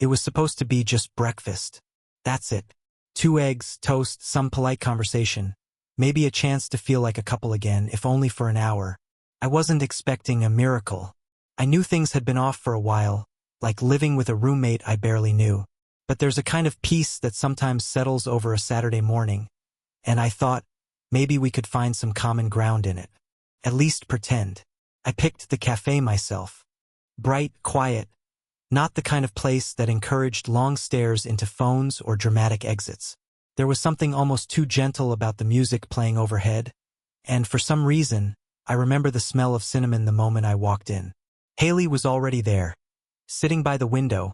It was supposed to be just breakfast. That's it. 2 eggs, toast, some polite conversation. Maybe a chance to feel like a couple again, if only for an hour. I wasn't expecting a miracle. I knew things had been off for a while, like living with a roommate I barely knew. But there's a kind of peace that sometimes settles over a Saturday morning, and I thought, maybe we could find some common ground in it. At least pretend. I picked the cafe myself. Bright, quiet, not the kind of place that encouraged long stares into phones or dramatic exits. There was something almost too gentle about the music playing overhead, and for some reason, I remember the smell of cinnamon the moment I walked in. Haley was already there, sitting by the window,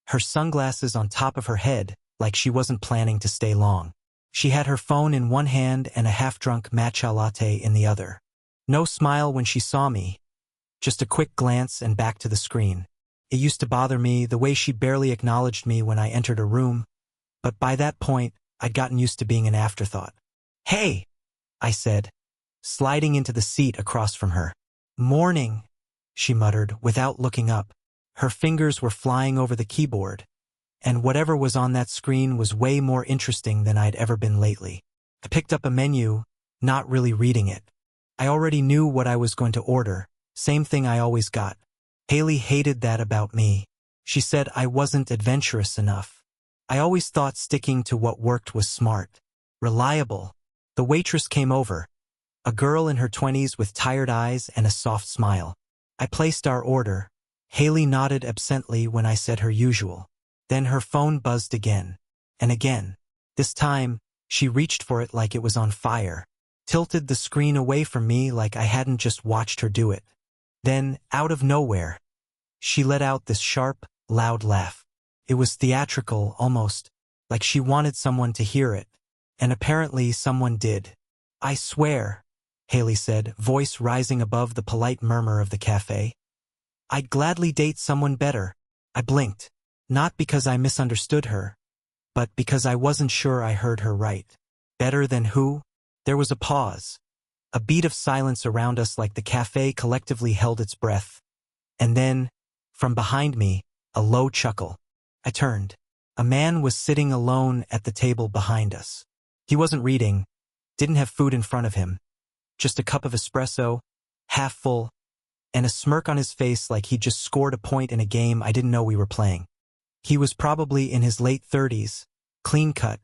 her sunglasses on top of her head, like she wasn't planning to stay long. She had her phone in one hand and a half-drunk matcha latte in the other. No smile when she saw me, just a quick glance and back to the screen. It used to bother me the way she barely acknowledged me when I entered a room, but by that point, I'd gotten used to being an afterthought. "Hey," I said, sliding into the seat across from her. "Morning," she muttered without looking up. Her fingers were flying over the keyboard, and whatever was on that screen was way more interesting than I'd ever been lately. I picked up a menu, not really reading it. I already knew what I was going to order, same thing I always got. Haley hated that about me. She said I wasn't adventurous enough. I always thought sticking to what worked was smart, reliable. The waitress came over, a girl in her 20s with tired eyes and a soft smile. I placed our order. Haley nodded absently when I said her usual. Then her phone buzzed again, and again. This time, she reached for it like it was on fire, tilted the screen away from me like I hadn't just watched her do it. Then, out of nowhere, she let out this sharp, loud laugh. It was theatrical, almost, like she wanted someone to hear it, and apparently someone did. "I swear," Haley said, voice rising above the polite murmur of the cafe, "I'd gladly date someone better." I blinked, not because I misunderstood her, but because I wasn't sure I heard her right. Better than who? There was a pause, a beat of silence around us like the cafe collectively held its breath. And then, from behind me, a low chuckle. I turned. A man was sitting alone at the table behind us. He wasn't reading, didn't have food in front of him, just a cup of espresso, half full, and a smirk on his face like he'd just scored a point in a game I didn't know we were playing. He was probably in his late 30s, clean-cut,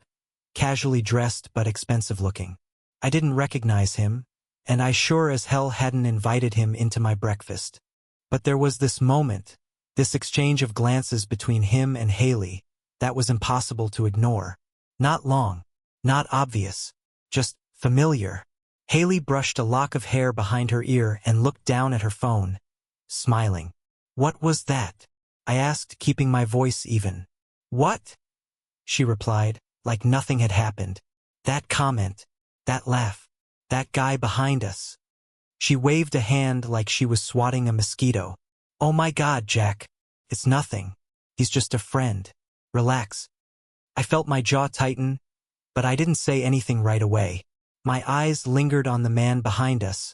casually dressed but expensive-looking. I didn't recognize him, and I sure as hell hadn't invited him into my breakfast. But there was this moment, this exchange of glances between him and Haley, that was impossible to ignore. Not long, not obvious, just familiar. Haley brushed a lock of hair behind her ear and looked down at her phone, smiling. "What was that?" I asked, keeping my voice even. "What?" she replied, like nothing had happened. "That comment, that laugh, that guy behind us." She waved a hand like she was swatting a mosquito. "Oh my God, Jack. It's nothing. He's just a friend. Relax." I felt my jaw tighten, but I didn't say anything right away. My eyes lingered on the man behind us,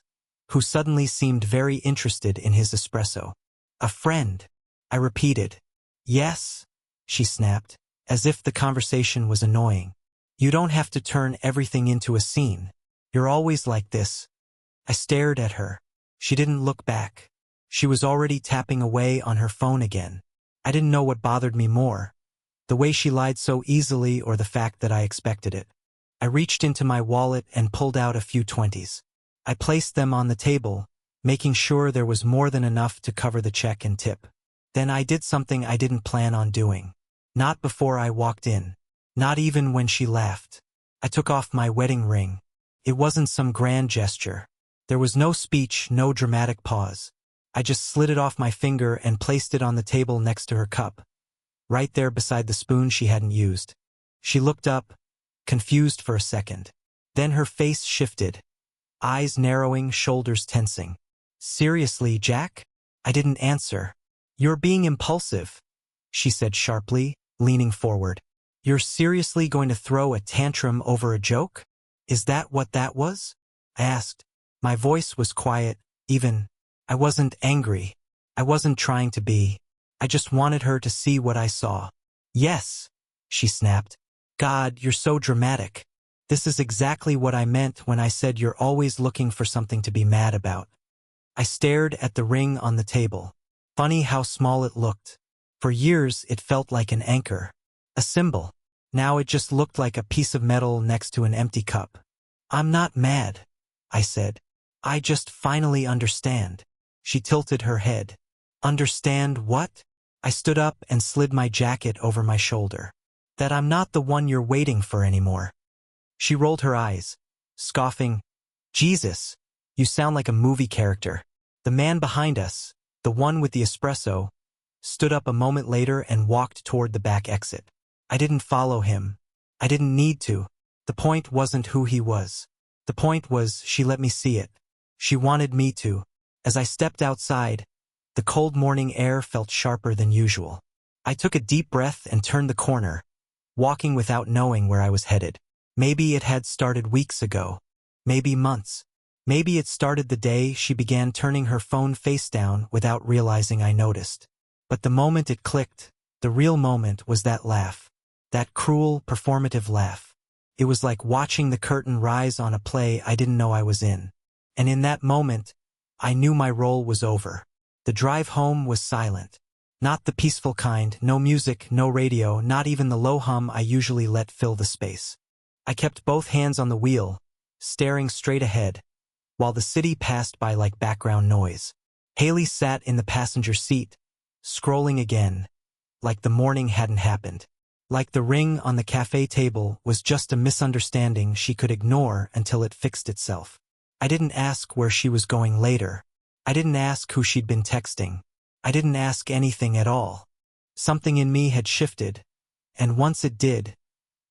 who suddenly seemed very interested in his espresso. "A friend," I repeated. "Yes," she snapped, as if the conversation was annoying. "You don't have to turn everything into a scene. You're always like this." I stared at her. She didn't look back. She was already tapping away on her phone again. I didn't know what bothered me more, the way she lied so easily or the fact that I expected it. I reached into my wallet and pulled out a few 20s. I placed them on the table, making sure there was more than enough to cover the check and tip. Then I did something I didn't plan on doing. Not before I walked in. Not even when she laughed. I took off my wedding ring. It wasn't some grand gesture. There was no speech, no dramatic pause. I just slid it off my finger and placed it on the table next to her cup, right there beside the spoon she hadn't used. She looked up, confused for a second. Then her face shifted, eyes narrowing, shoulders tensing. "Seriously, Jack?" I didn't answer. "You're being impulsive," she said sharply, leaning forward. "You're seriously going to throw a tantrum over a joke? Is that what that was?" I asked. My voice was quiet, even. I wasn't angry. I wasn't trying to be. I just wanted her to see what I saw. Yes, she snapped. God, you're so dramatic. This is exactly what I meant when I said you're always looking for something to be mad about. I stared at the ring on the table. Funny how small it looked. For years, it felt like an anchor. A symbol. Now it just looked like a piece of metal next to an empty cup. I'm not mad, I said. I just finally understand. She tilted her head. Understand what? I stood up and slid my jacket over my shoulder. That I'm not the one you're waiting for anymore. She rolled her eyes, scoffing. Jesus, you sound like a movie character. The man behind us, the one with the espresso, stood up a moment later and walked toward the back exit. I didn't follow him. I didn't need to. The point wasn't who he was. The point was she let me see it. She wanted me to. As I stepped outside, the cold morning air felt sharper than usual. I took a deep breath and turned the corner, walking without knowing where I was headed. Maybe it had started weeks ago. Maybe months. Maybe it started the day she began turning her phone face down without realizing I noticed. But the moment it clicked, the real moment was that laugh. That cruel, performative laugh. It was like watching the curtain rise on a play I didn't know I was in. And in that moment, I knew my role was over. The drive home was silent. Not the peaceful kind, no music, no radio, not even the low hum I usually let fill the space. I kept both hands on the wheel, staring straight ahead, while the city passed by like background noise. Haley sat in the passenger seat, scrolling again, like the morning hadn't happened. Like the ring on the cafe table was just a misunderstanding she could ignore until it fixed itself. I didn't ask where she was going later. I didn't ask who she'd been texting. I didn't ask anything at all. Something in me had shifted, and once it did,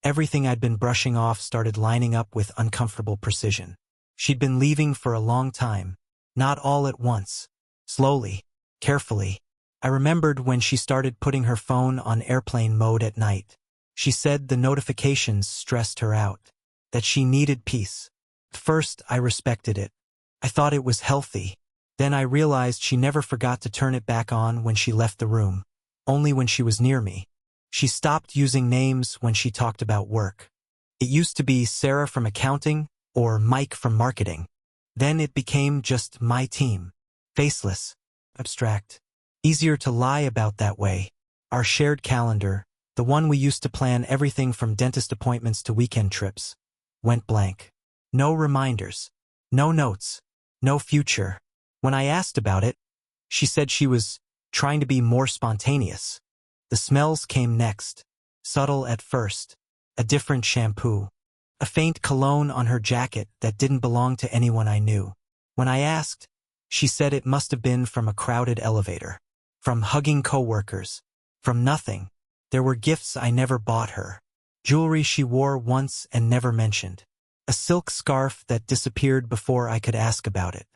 everything I'd been brushing off started lining up with uncomfortable precision. She'd been leaving for a long time, not all at once, slowly, carefully. I remembered when she started putting her phone on airplane mode at night. She said the notifications stressed her out, that she needed peace. At first, I respected it. I thought it was healthy. Then I realized she never forgot to turn it back on when she left the room, only when she was near me. She stopped using names when she talked about work. It used to be Sarah from accounting or Mike from marketing. Then it became just my team. Faceless, abstract. Easier to lie about that way. Our shared calendar, the one we used to plan everything from dentist appointments to weekend trips, went blank. No reminders. No notes. No future. When I asked about it, she said she was trying to be more spontaneous. The smells came next. Subtle at first. A different shampoo. A faint cologne on her jacket that didn't belong to anyone I knew. When I asked, she said it must have been from a crowded elevator. From hugging coworkers. From nothing. There were gifts I never bought her. Jewelry she wore once and never mentioned. A silk scarf that disappeared before I could ask about it.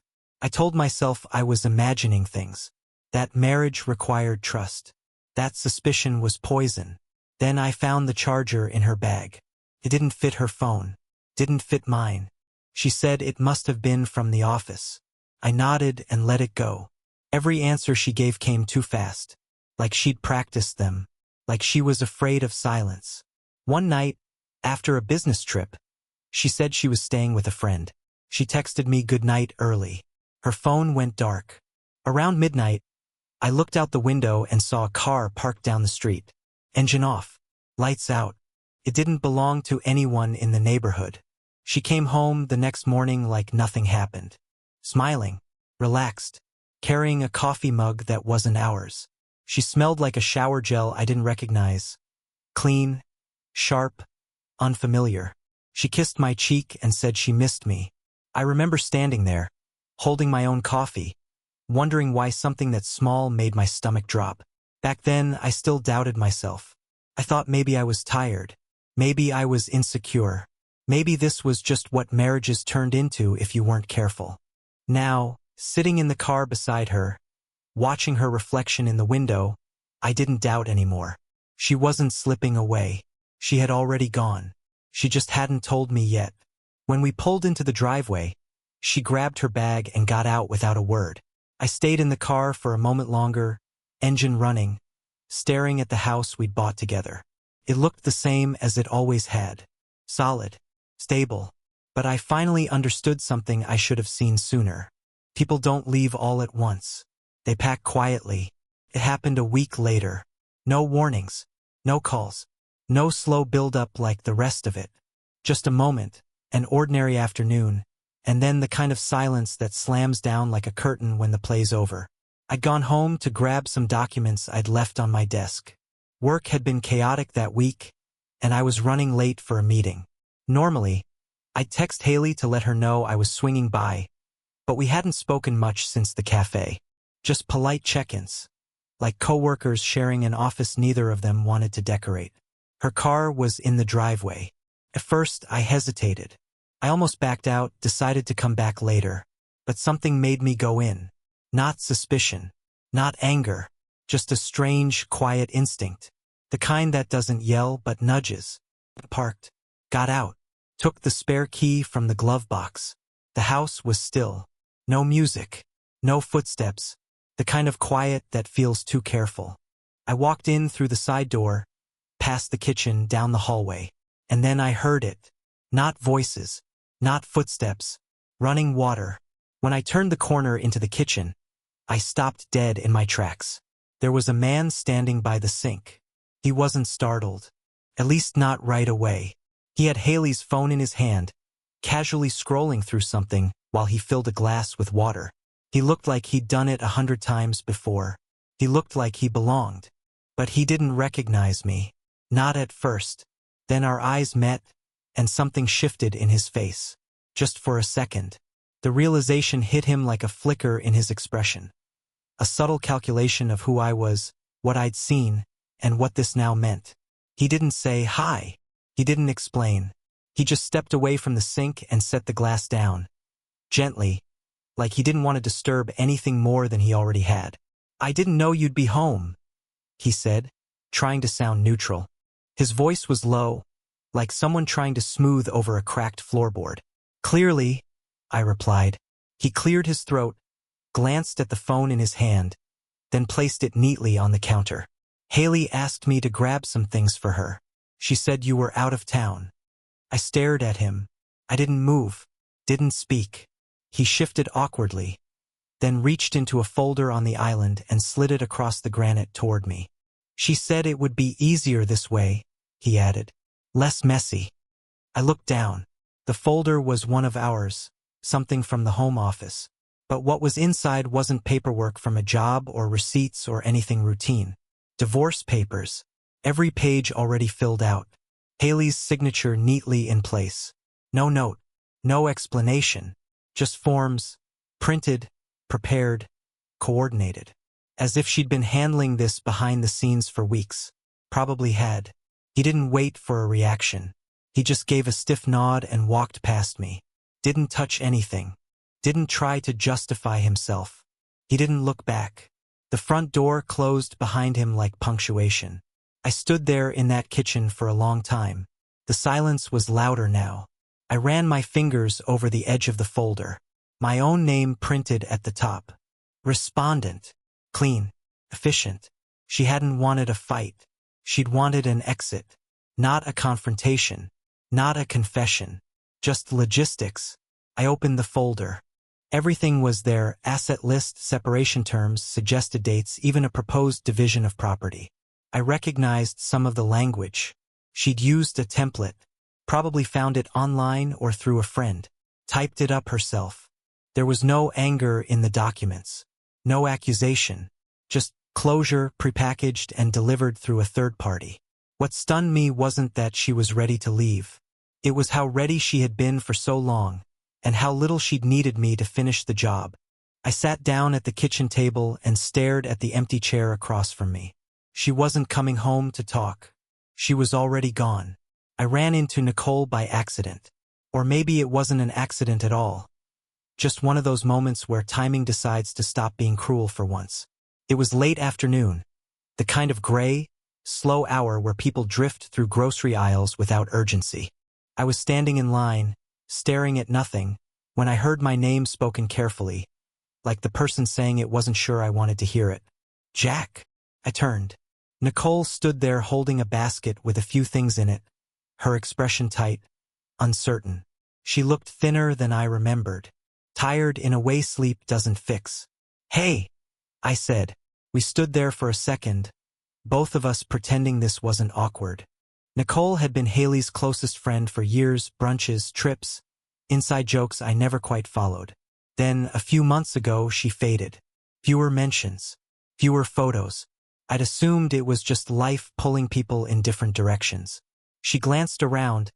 I told myself I was imagining things. That marriage required trust. That suspicion was poison. Then I found the charger in her bag. It didn't fit her phone. Didn't fit mine. She said it must have been from the office. I nodded and let it go. Every answer she gave came too fast. Like she'd practiced them. Like she was afraid of silence. One night, after a business trip, she said she was staying with a friend. She texted me goodnight early. Her phone went dark. Around midnight, I looked out the window and saw a car parked down the street. Engine off. Lights out. It didn't belong to anyone in the neighborhood. She came home the next morning like nothing happened. Smiling. Relaxed. Carrying a coffee mug that wasn't ours. She smelled like a shower gel I didn't recognize. Clean. Sharp. Unfamiliar. She kissed my cheek and said she missed me. I remember standing there, holding my own coffee, wondering why something that small made my stomach drop. Back then, I still doubted myself. I thought maybe I was tired. Maybe I was insecure. Maybe this was just what marriages turned into if you weren't careful. Now, sitting in the car beside her, watching her reflection in the window, I didn't doubt anymore. She wasn't slipping away. She had already gone. She just hadn't told me yet. When we pulled into the driveway, she grabbed her bag and got out without a word. I stayed in the car for a moment longer, engine running, staring at the house we'd bought together. It looked the same as it always had. Solid. Stable. But I finally understood something I should have seen sooner. People don't leave all at once. They pack quietly. It happened a week later. No warnings. No calls. No slow build-up like the rest of it. Just a moment, an ordinary afternoon, and then the kind of silence that slams down like a curtain when the play's over. I'd gone home to grab some documents I'd left on my desk. Work had been chaotic that week, and I was running late for a meeting. Normally, I'd text Haley to let her know I was swinging by, but we hadn't spoken much since the cafe. Just polite check-ins. Like coworkers sharing an office neither of them wanted to decorate. Her car was in the driveway. At first, I hesitated. I almost backed out, decided to come back later. But something made me go in. Not suspicion. Not anger. Just a strange, quiet instinct. The kind that doesn't yell but nudges. Parked. Got out. Took the spare key from the glove box. The house was still. No music. No footsteps. The kind of quiet that feels too careful. I walked in through the side door, past the kitchen, down the hallway. And then I heard it. Not voices. Not footsteps. Running water. When I turned the corner into the kitchen, I stopped dead in my tracks. There was a man standing by the sink. He wasn't startled. At least not right away. He had Haley's phone in his hand, casually scrolling through something while he filled a glass with water. He looked like he'd done it 100 times before. He looked like he belonged. But he didn't recognize me. Not at first. Then our eyes met, and something shifted in his face. Just for a second. The realization hit him like a flicker in his expression. A subtle calculation of who I was, what I'd seen, and what this now meant. He didn't say hi. He didn't explain. He just stepped away from the sink and set the glass down. Gently, like he didn't want to disturb anything more than he already had. "I didn't know you'd be home," he said, trying to sound neutral. His voice was low, like someone trying to smooth over a cracked floorboard. "Clearly," I replied. He cleared his throat, glanced at the phone in his hand, then placed it neatly on the counter. "Haley asked me to grab some things for her. She said you were out of town." I stared at him. I didn't move, didn't speak. He shifted awkwardly, then reached into a folder on the island and slid it across the granite toward me. "She said it would be easier this way," he added. "Less messy." I looked down. The folder was one of ours, something from the home office. But what was inside wasn't paperwork from a job or receipts or anything routine. Divorce papers. Every page already filled out. Haley's signature neatly in place. No note. No explanation. Just forms. Printed, prepared, coordinated. As if she'd been handling this behind the scenes for weeks. Probably had. He didn't wait for a reaction. He just gave a stiff nod and walked past me. Didn't touch anything. Didn't try to justify himself. He didn't look back. The front door closed behind him like punctuation. I stood there in that kitchen for a long time. The silence was louder now. I ran my fingers over the edge of the folder. My own name printed at the top. Respondent. Clean. Efficient. She hadn't wanted a fight. She'd wanted an exit. Not a confrontation. Not a confession. Just logistics. I opened the folder. Everything was there: asset list, separation terms, suggested dates, even a proposed division of property. I recognized some of the language. She'd used a template. Probably found it online or through a friend. Typed it up herself. There was no anger in the documents. No accusation. Just closure, prepackaged and delivered through a third party. What stunned me wasn't that she was ready to leave. It was how ready she had been for so long, and how little she'd needed me to finish the job. I sat down at the kitchen table and stared at the empty chair across from me. She wasn't coming home to talk. She was already gone. I ran into Nicole by accident. Or maybe it wasn't an accident at all. Just one of those moments where timing decides to stop being cruel for once. It was late afternoon. The kind of gray, slow hour where people drift through grocery aisles without urgency. I was standing in line, staring at nothing, when I heard my name spoken carefully, like the person saying it wasn't sure I wanted to hear it. "Jack." I turned. Nicole stood there holding a basket with a few things in it, her expression tight, uncertain. She looked thinner than I remembered. Tired in a way sleep doesn't fix. "Hey," I said. We stood there for a second, both of us pretending this wasn't awkward. Nicole had been Haley's closest friend for years, brunches, trips, inside jokes I never quite followed. Then, a few months ago, she faded. Fewer mentions. Fewer photos. I'd assumed it was just life pulling people in different directions. She glanced around,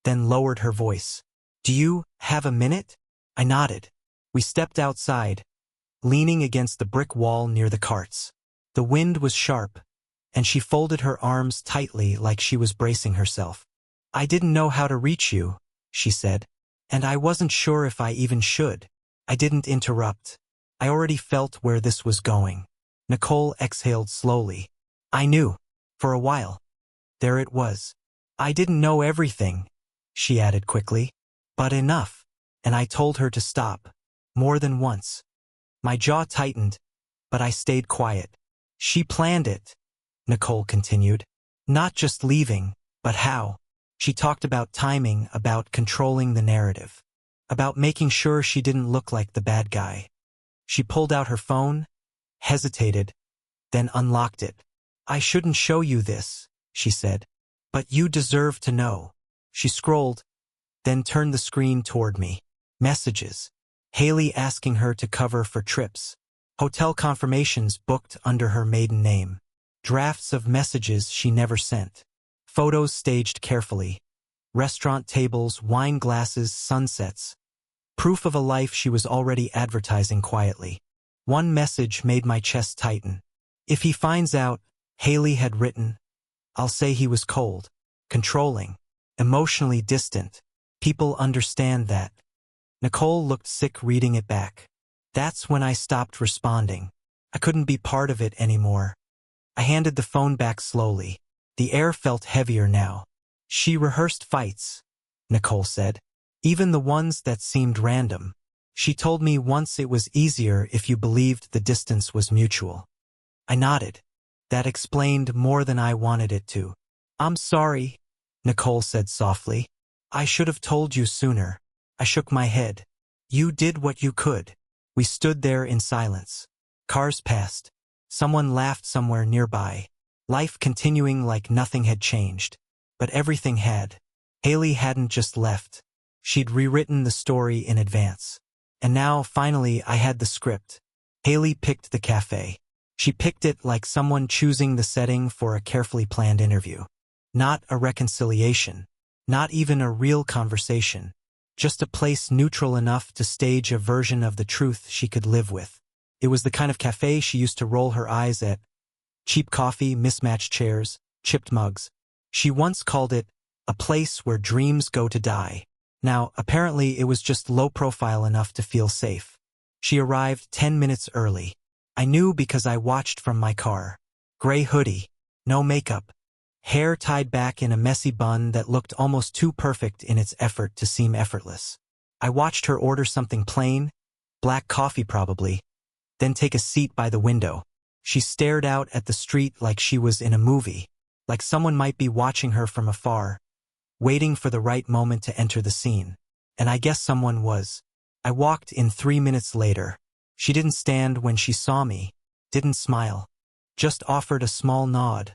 then lowered her voice. "Do you have a minute?" I nodded. We stepped outside, leaning against the brick wall near the carts. The wind was sharp, and she folded her arms tightly like she was bracing herself. "I didn't know how to reach you," she said, "and I wasn't sure if I even should." I didn't interrupt. I already felt where this was going. Nicole exhaled slowly. "I knew. For a while." There it was. "I didn't know everything," she added quickly, "but enough." And I told her to stop. More than once. My jaw tightened, but I stayed quiet. "She planned it," Nicole continued. "Not just leaving, but how. She talked about timing, about controlling the narrative, about making sure she didn't look like the bad guy." She pulled out her phone, hesitated, then unlocked it. "I shouldn't show you this," she said, "but you deserve to know." She scrolled, then turned the screen toward me. Messages. Haley asking her to cover for trips. Hotel confirmations booked under her maiden name. Drafts of messages she never sent. Photos staged carefully. Restaurant tables, wine glasses, sunsets. Proof of a life she was already advertising quietly. One message made my chest tighten. "If he finds out," Haley had written, "I'll say he was cold, controlling, emotionally distant. People understand that." Nicole looked sick reading it back. That's when I stopped responding. I couldn't be part of it anymore. I handed the phone back slowly. The air felt heavier now. "She rehearsed fights," Nicole said. "Even the ones that seemed random. She told me once it was easier if you believed the distance was mutual." I nodded. That explained more than I wanted it to. "I'm sorry," Nicole said softly. "I should have told you sooner." I shook my head. "You did what you could." We stood there in silence. Cars passed. Someone laughed somewhere nearby. Life continuing like nothing had changed. But everything had. Haley hadn't just left. She'd rewritten the story in advance. And now, finally, I had the script. Haley picked the cafe. She picked it like someone choosing the setting for a carefully planned interview. Not a reconciliation. Not even a real conversation. Just a place neutral enough to stage a version of the truth she could live with. It was the kind of cafe she used to roll her eyes at. Cheap coffee, mismatched chairs, chipped mugs. She once called it a place where dreams go to die. Now, apparently it was just low profile enough to feel safe. She arrived 10 minutes early. I knew because I watched from my car. Gray hoodie, no makeup. Hair tied back in a messy bun that looked almost too perfect in its effort to seem effortless. I watched her order something plain, black coffee probably, then take a seat by the window. She stared out at the street like she was in a movie, like someone might be watching her from afar, waiting for the right moment to enter the scene. And I guess someone was. I walked in 3 minutes later. She didn't stand when she saw me, didn't smile, just offered a small nod,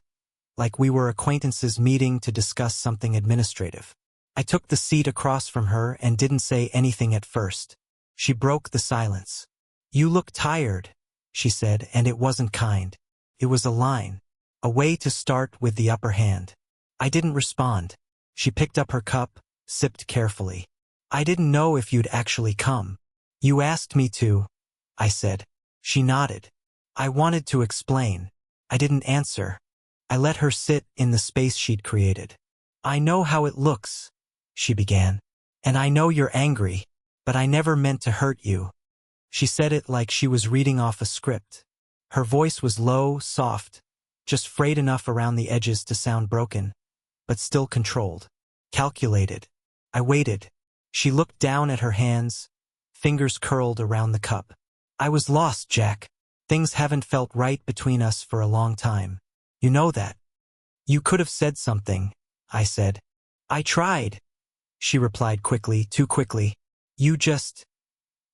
like we were acquaintances meeting to discuss something administrative. I took the seat across from her and didn't say anything at first. She broke the silence. "You look tired," she said, and it wasn't kind. It was a line, a way to start with the upper hand. I didn't respond. She picked up her cup, sipped carefully. "I didn't know if you'd actually come." "You asked me to," I said. She nodded. I wanted to explain. I didn't answer. I let her sit in the space she'd created. "I know how it looks," she began. "And I know you're angry, but I never meant to hurt you." She said it like she was reading off a script. Her voice was low, soft, just frayed enough around the edges to sound broken, but still controlled, calculated. I waited. She looked down at her hands, fingers curled around the cup. "I was lost, Jack. Things haven't felt right between us for a long time. You know that. You could have said something, I said. I tried, she replied quickly, too quickly. You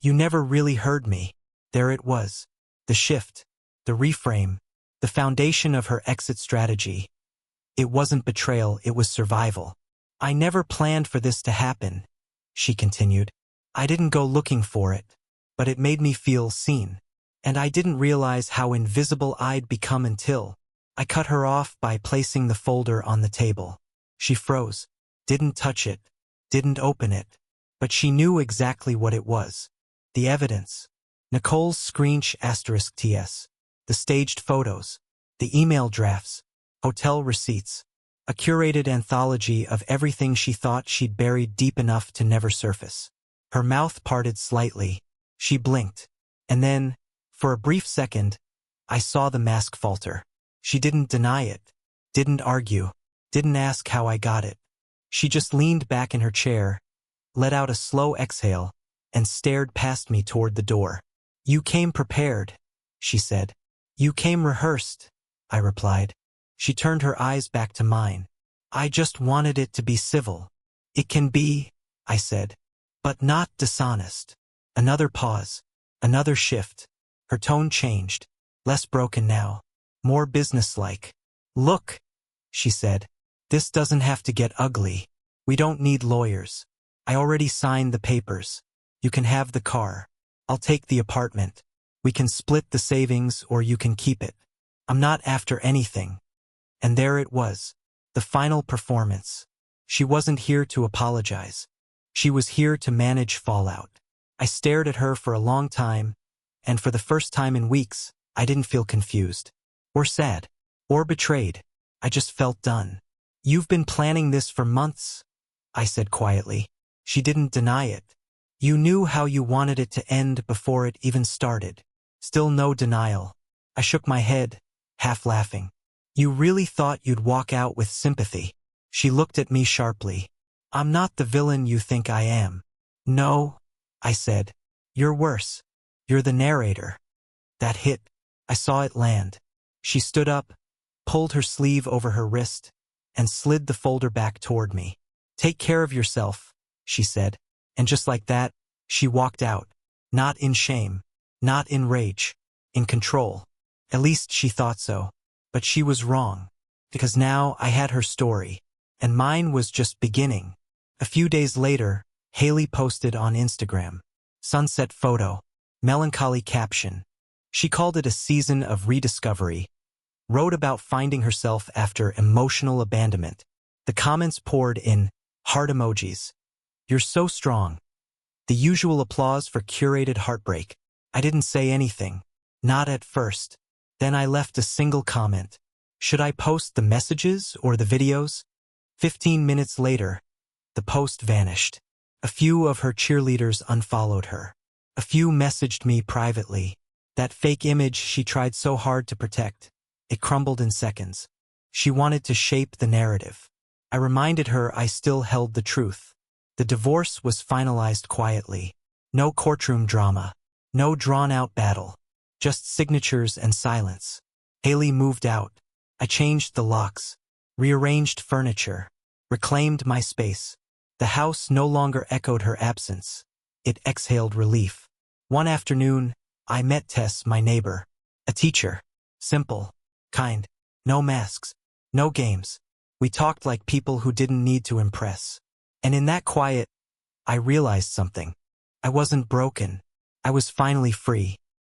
never really heard me. There it was. The shift, the reframe, the foundation of her exit strategy. It wasn't betrayal, it was survival. I never planned for this to happen, she continued. I didn't go looking for it, but it made me feel seen. And I didn't realize how invisible I'd become until I cut her off by placing the folder on the table. She froze, didn't touch it, didn't open it, but she knew exactly what it was. The evidence. Nicole's screensh *TS. The staged photos. The email drafts. Hotel receipts. A curated anthology of everything she thought she'd buried deep enough to never surface. Her mouth parted slightly. She blinked. And then, for a brief second, I saw the mask falter. She didn't deny it, didn't argue, didn't ask how I got it. She just leaned back in her chair, let out a slow exhale, and stared past me toward the door. You came prepared, she said. You came rehearsed, I replied. She turned her eyes back to mine. I just wanted it to be civil. It can be, I said, but not dishonest. Another pause, another shift. Her tone changed, less broken now, more businesslike. Look, she said, this doesn't have to get ugly. We don't need lawyers. I already signed the papers. You can have the car. I'll take the apartment. We can split the savings or you can keep it. I'm not after anything. And there it was, the final performance. She wasn't here to apologize. She was here to manage fallout. I stared at her for a long time, and for the first time in weeks, I didn't feel confused, or sad, or betrayed. I just felt done. You've been planning this for months, I said quietly. She didn't deny it. You knew how you wanted it to end before it even started. Still no denial. I shook my head, half laughing. You really thought you'd walk out with sympathy. She looked at me sharply. I'm not the villain you think I am. No, I said. You're worse. You're the narrator. That hit. I saw it land. She stood up, pulled her sleeve over her wrist, and slid the folder back toward me. Take care of yourself, she said. And just like that, she walked out. Not in shame, not in rage, in control. At least she thought so. But she was wrong, because now I had her story, and mine was just beginning. A few days later, Haley posted on Instagram. Sunset photo. Melancholy caption. She called it a season of rediscovery. Wrote about finding herself after emotional abandonment. The comments poured in, heart emojis. You're so strong. The usual applause for curated heartbreak. I didn't say anything. Not at first. Then I left a single comment. Should I post the messages or the videos? 15 minutes later, the post vanished. A few of her cheerleaders unfollowed her. A few messaged me privately. That fake image she tried so hard to protect. It crumbled in seconds. She wanted to shape the narrative. I reminded her I still held the truth. The divorce was finalized quietly. No courtroom drama. No drawn-out battle. Just signatures and silence. Haley moved out. I changed the locks, rearranged furniture, reclaimed my space. The house no longer echoed her absence. It exhaled relief. One afternoon, I met Tess, my neighbor, a teacher. Simple, kind, no masks, no games. We talked like people who didn't need to impress. And in that quiet, I realized something. I wasn't broken. I was finally free.